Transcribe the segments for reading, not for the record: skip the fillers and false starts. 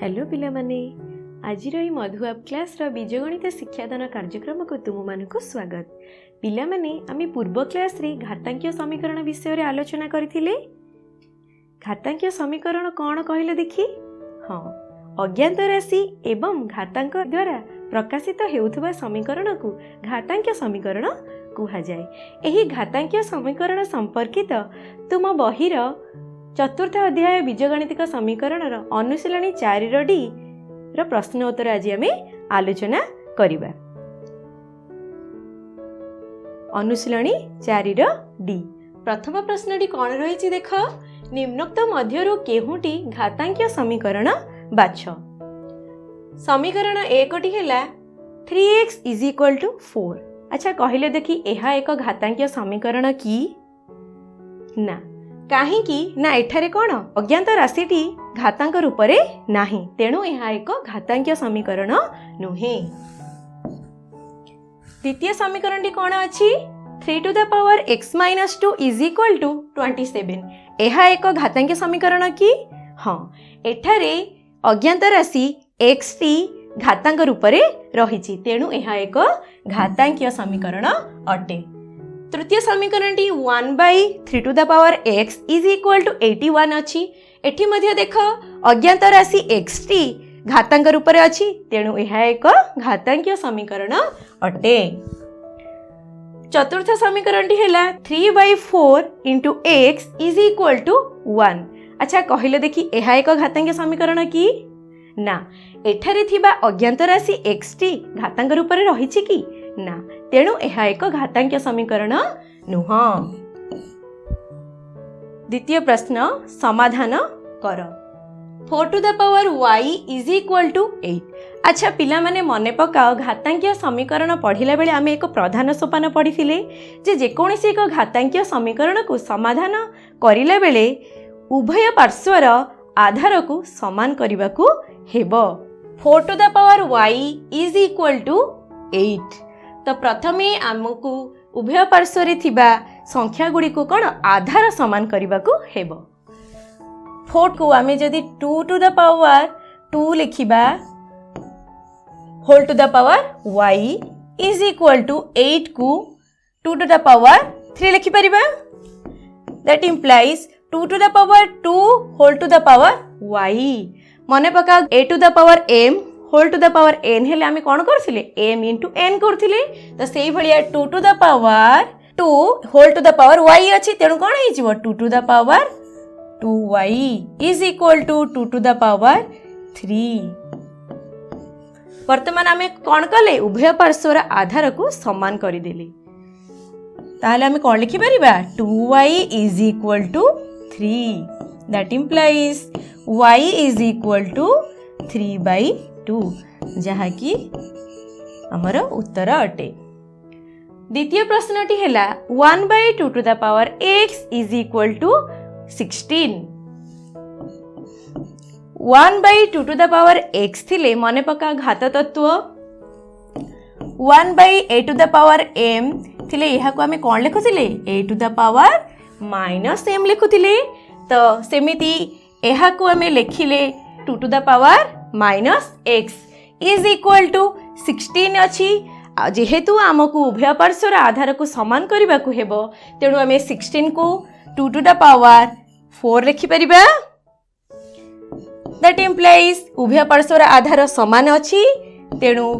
Hello पिला माने आज मधु आप क्लास बीजगणित शिक्षादान कार्यक्रम को तुम मानक स्वागत। पिला माने आमे पूर्व क्लास रे घातांकीय समीकरण विषय रे आलोचना करथिले। घातांकीय समीकरण कौन कहले देखी? हाँ, अज्ञात राशि एवं घातांक द्वारा प्रकाशित हेउथबा समीकरण को घातांकीय समीकरण कहा जाए। एही घातांकीय समीकरण संपर्कित तुम बहिर चतुर्थ अध्याय बीजगणितिक समीकरण अनुशीलनी 4 डी प्रश्न उत्तर आज आम आलोचना करिबा। अनुशीलनी 4 डी प्रथम प्रश्नटी कौन रही देख, निम्नोक्त मध्यरु केहुटी घातांकीय समीकरण बाछ। समीकरण एकटी हैला 3x = 4। अच्छा कहले देखी एहा एक घातांकीय समीकरण की ना? कहीं ना एठारे कौन अज्ञात राशिटी घातांक रूप रे नाही, तेणु यह एक घातांकीय समीकरण नुहे। द्वितीय समीकरण कौन अच्छी? 3x - 2 = 27। यह एक घातांकीय समीकरण की? हाँ, एठारे अज्ञात राशि x टी घातांक रूप रे रही, तेणु यह एक घातांकीय समीकरण अटे। तृतीय समीकरण 1/3x = 81 अच्छी। एठी मध्य देख अज्ञात राशि x टी घातांक रूप रे अच्छी, तेणु यह एक घातांकीय समीकरण अटे। चतुर्थ समीकरण है 3/4 × x = 1। अच्छा कहले देखी यह एक घातांकीय समीकरण की ना? एठारे थिबा अज्ञात राशि x टी घातांक रूप रे रही कि ना, तेणु यह एक घातांकीय समीकरण नुह। द्वितीय प्रश्न समाधान कर। 4y = 8। अच्छा पिला माने मने पकाओ, घातांकीय समीकरण पढ़िला बेले आमे एक प्रधान सोपान पढ़िथिले जे जेकोसी एक घातांकीय समीकरण को समाधान करिला बेले उभय पार्श्वर आधार को समान करने को हेबो। 4y = 8। तो प्रथमे आमको उभय पार्श्व थिबा संख्या गुड़ी को कौन आधार समान करने को हेबो। 4 को आमे जदि 2 लिखिबा y = 8 को 2 लिखि परिबा। That implies 2 y। मने पका a m हेले आमे कौन करथिले m * n करथिले। तो सेही भलिया 2 y अछि, तेणु कौन हे जिवो 2y = 2 वर्तमान आमे कौन कले उभय पार्श्वर आधार को समान करदेले। ताहले आमे कौन लिखि परिबा 2y = 3। दैट इम्प्लाइज y = 3/2, जहा कि हमर उत्तर अटे। द्वितीय प्रश्नटी हैला 1/2x = 16। 1/2x थिले मने पका घात तत्व 1/a m थिले, यहा को आमे कौन लिखुथिले a - m लिखुथिले। तो सेमिति यहा को आमे लिखिले 2 - x = 16 अच्छी। जेहेतु आमको उभय पार्श्वर आधार को समान करने को हेबो, तेणु आमे 16 को 2 लिखि परिबा। दैट इम्प्लाइज उभय पार्श्वर आधार समान अच्छी, तेणु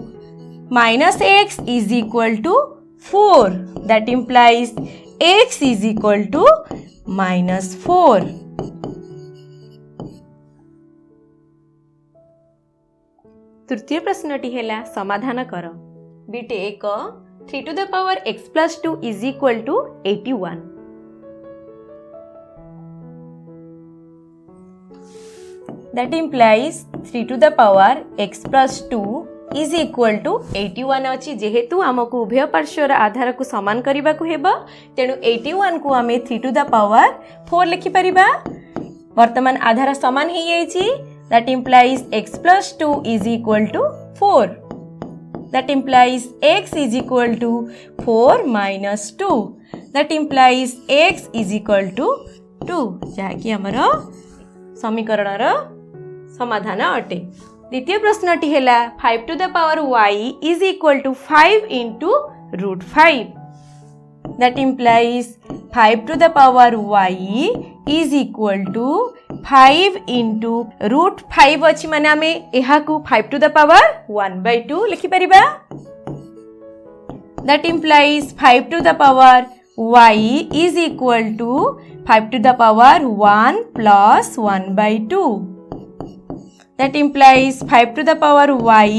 -x = 4। That implies x = -4। तृतीय प्रश्नटी हैला समाधान कर। बीटे एक 3x + 2 = 81। दैट इम्प्लाइज 3x + 2 = 81 अच्छी। जेहेतु आमको उभय पार्श्वर आधार को समान करने को हेबो, तेणु 81 को आमे 3 लिखि परिबा। वर्तमान आधार समान ही जाइछि। That implies x + 2 = 4. That implies x = 4 - 2. That implies x = 2, जहाँकि आमर समीकरण समाधान अटे। द्वितीय प्रश्नटी है 5 to the power y is equal to 5 into root 5. That implies 5 to the power y is equal to 5 into root 5 अच्छी माने आमे यहाँ को 5 to the power 1/2 लिखी परिबा। That implies 5 to the power y is equal to 5 to the power 1 plus 1/2. That implies 5 to the power y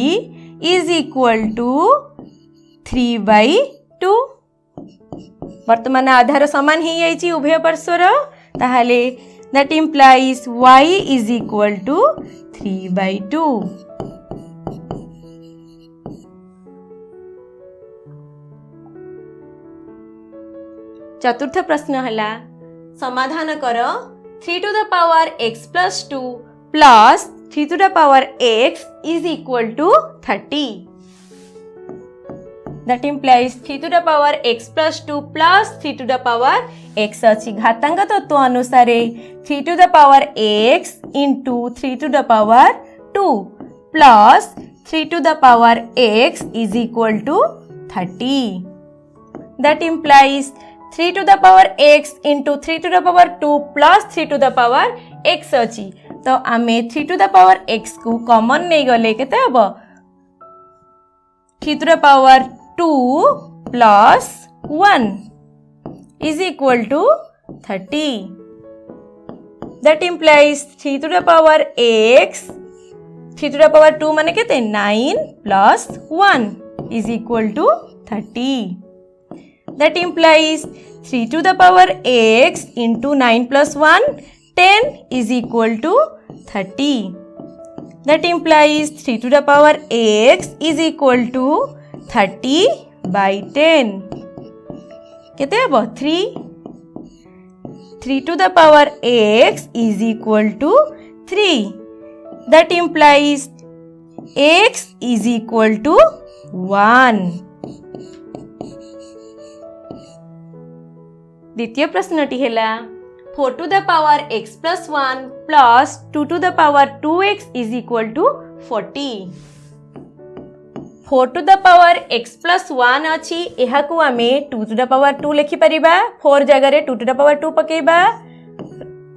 is equal to 3/2. वर्तमान आधार समान ही जाइछि उभय पार्श्वर ताहाले that implies y is equal to 3/2. चतुर्थ प्रश्न हला समाधान कर 3 to the power x plus 2 plus 3 to the power x is equal to 30. That implies 3 to the power x plus 2 plus 3 to the power x अच्छी घातांक तत्व अनुसार 3 to the power x into 3 to the power 2 plus 3 to the power x is equal to 30. That implies 3 to the power x into 3 to the power 2 plus 3 to the power x अच्छी तो आमे 3 to the power x को common नहीं गले केते हबो 3 to the power 2 plus 1 is equal to 30. That implies 3 to the power x 3 to the power 2 माने केते 9 plus 1 is equal to 30. That implies 3 to the power x into 9 plus 1 10 is equal to 30. That implies 3 to the power x is equal to 30/10 केते हबो 3 to the power x is equal to 3. That implies x is equal to 1. द्वितीय प्रश्नटी है 4 to the power x plus 1 plus 2 to the power 2x is equal to 40. 4 to the power x plus 1 अच्छी यहाँ को आमे 2 to the power 2 लिखी परिबा 4 जगह 2 to the power 2 पकेबा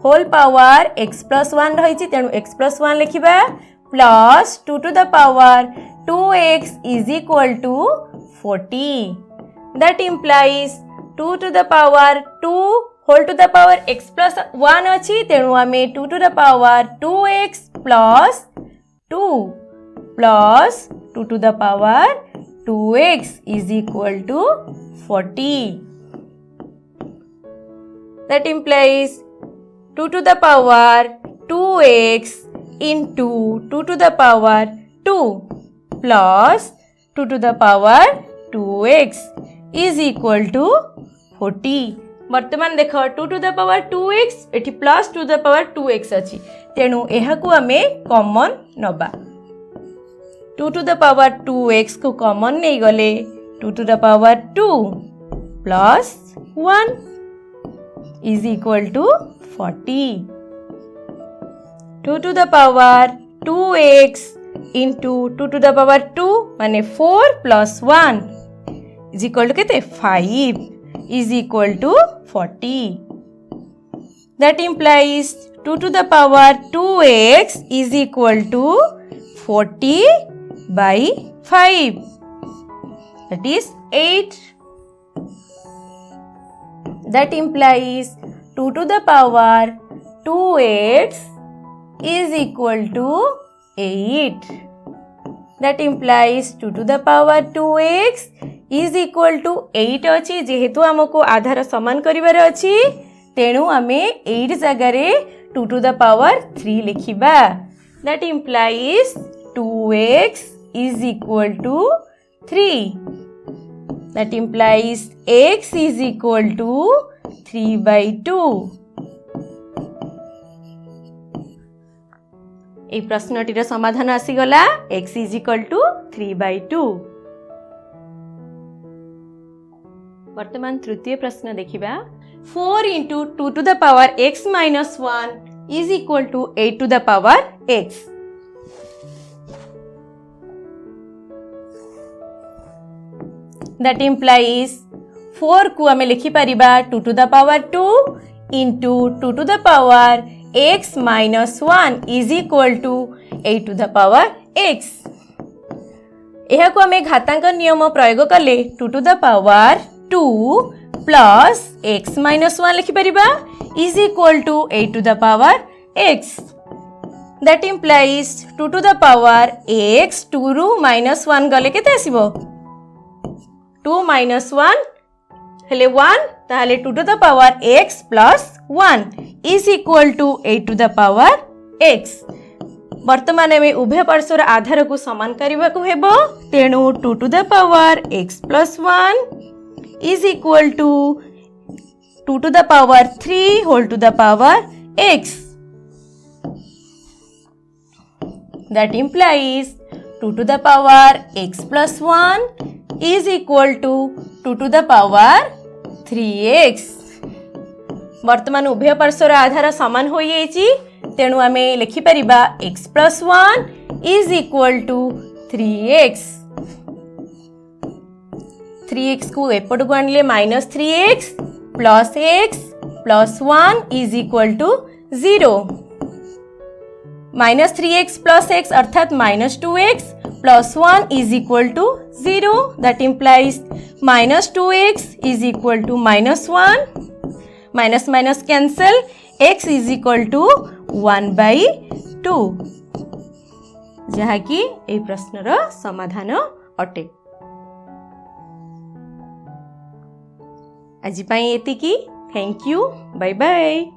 whole power x plus 1 रही छि तेनु x plus 1 लिखिबा plus 2 to the power 2x is equal to 40. That implies 2 to the power 2 whole to the power x plus 1 अच्छी तेनु आमे 2 to the power 2x plus 2 plus 2 to the power 2x is equal to 40. That implies 2 to the power 2x into 2 to the power 2 plus 2 to the power 2x is equal to 40. वर्तमान देख 2 to the power 2x एठी plus 2 to the power 2x अच्छी तेणु यह को आमे common नबा 2 to the power 2x को कॉमन नहीं गले 2 to the power 2 plus 1 is equal to 40. 2 to the power 2x into 2 to the power 2 माने 4 plus 1 is equal to केते 5 is equal to 40. That implies 2 to the power 2x is equal to 40/5. That is 8. That implies 2 to the power 2x is equal to 8. That implies 2 to the power 2x is equal to 8 अच्छी जेहेतु हमको आधार समान करिवार अच्छी तेणु आमे 8 जगह 2 to the power 3 लिखिबा. That implies 2x is equal to 3. That implies x is equal to 3/2. এই প্রশ্নটির সমাধান আসিগলা x is equal to 3/2. वर्तमान तृतीय प्रश्न देखिबा 4 into 2 to the power x minus 1 is equal to 8 to the power x. That implies 4 को हमें लिखि परिबा 2 to the power 2 into 2 to the power x minus 1 is equal to 8 to the power x. यह को हमें घातांक नियम प्रयोग कले 2 to the power 2 plus x minus 1 लिखि परिबा is equal to 8 to the power x. That implies 2 to the power x 2 रू minus 1 गले केते आसीबो 2 minus 1 हेले 1 ताहले 2 to the power x plus 1 is equal to 8 to the power x. वर्तमान में उभय पार्श्वर आधार को समान करने को हेबो तेणु 2 to the power x plus 1 is equal to 2 to the power 3 whole to the power x. That implies 2 to the power x plus 1 is equal to 2 to the power 3x. वर्तमान उभय पार्श्वर आधार समान हो जाइछि तेणु आमे लिखि परिबा x plus 1 is equal to 3x. 3x को एपट को आनले minus 3x plus x plus 1 is equal to 0. minus 3x plus x अर्थात minus 2x plus 1 is equal to 0. That implies minus 2x is equal to minus 1. Minus minus cancel. x is equal to 1 by 2. जहाँ कि ए प्रश्नर समाधान अटे. आज पाई एतिकी. Thank you. Bye bye.